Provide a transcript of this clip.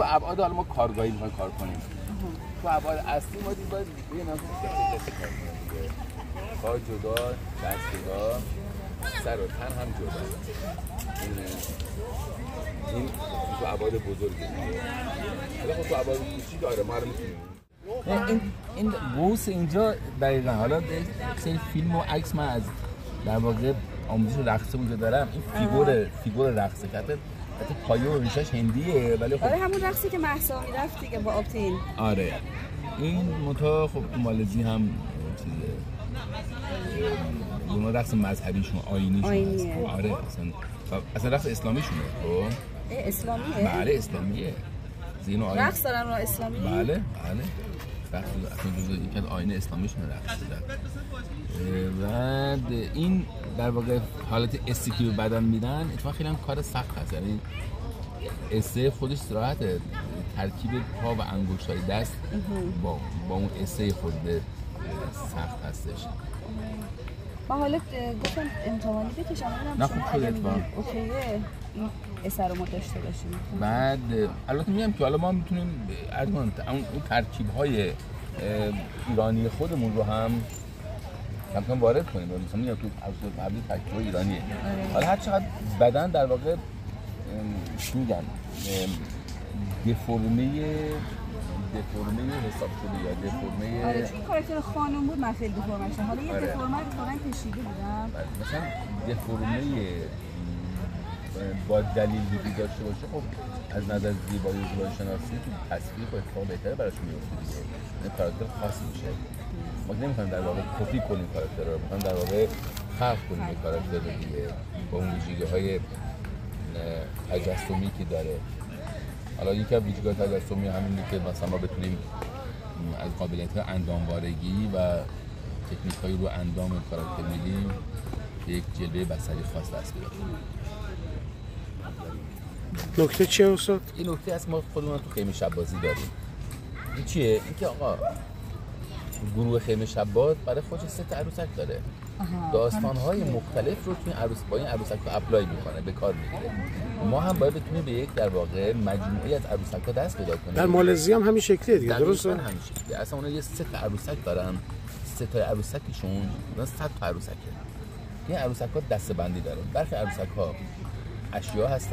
تو ابعاد حالا ما کارگاهی می‌خوایم کار کنیم. تو ابعاد اصلی ما دیگه باید یه نظر کار کنیم دیگه. پا جدا، دست جدا، سر و تن هم جدا. این تو ابعاد بزرگه. حالا خب تو ابعاد کوچیک داره ما رو می‌تونیم. این بوس اینجا دقیقاً حالا سری فیلم و عکس من از در واقع آموزش رقص اونجا دارم. این فیگور رقصه که حتی پایه و ریشش هندیه ولی خب آره همون رقصی که مهسا میرفت دیگه با آبتین. آره این متا خب مالزی هم چیزه اون رقص مذهبیشون آیینیه. آره اصلا رقص اسلامیشونه. خب اسلامیه؟ بله اسلامیه. زین و آیین رقص دارن رو اسلامی؟ بله رقص اصلا جزء یکی از آیین اسلامیشونه رقص دارن. بعد این در واقع حالت استی که به بدن میدن اتفاقا خیلی هم کار سخت هست. یعنی استه خودش راحته، ترکیب پا و انگشتای دست با اون استه خود سخت هستش. ما حالا گفتم امتحانی بکشم نه خوب شده اتفاقا اوکیه این استه رو ما داشته باشیم. بعد البته میگم که حالا ما میتونیم اون ترکیب‌های ایرانی خودمون رو هم مثلا وارد کنیم. مثلا میگم تو قبلی ترکیب ایرانیه. حالا هر چقدر بدن در واقع چی میگن دفرمه حساب شده یا دفرمه. آره چون کاراکتر خانم بود من خیلی دفرمه شدم. حالا یه دفرمه رو فوراً کشیده بودم. مثلا دفرمه با دلیل وجود داشته باشه خب از نظر زیبایی و زیبایی شناسی تو تصویر خب اتفاق بهتره براشون میفته دیگه. این کاراکتر خاص میشه. ما نمیخوایم در واقع کپی کنیم کاراکتر رو، میخوایم در واقع خلق کنیم کاراکتر رو دیگه با اون ویژگی‌های تجسمی که داره. حالا یکی از ویژگی‌های تجسمی همینه که مثلا ما بتونیم از قابلیت انداموارگی و تکنیک‌های رو اندام کاراکتر میدیم که یک جلوه بصری خاص دست بیاره. نکته چیه استاد؟ این نکته از ما خودمون تو خیمه شب‌بازی داریم. این چیه؟ اینکه آقا گروه خیمه شب‌باز برای خودش 3 تا عروسک داره. داستان‌های مختلف رو توی با این عروسک اپلای میکنه، به کار میگیره. ما هم باید بتونیم به یک در واقع مجموعه از عروسک‌ها دست پیدا کنیم. در مالزی هم همین شکلیه دیگه، درسته؟ همین شکلیه. اصلا اونها یه 3 تا عروسک دارن. 3 تا عروسکشون 100 تا عروسکه. این عروسک‌ها دسته‌بندی دارن. برخی عروسک‌ها اشیا هستن،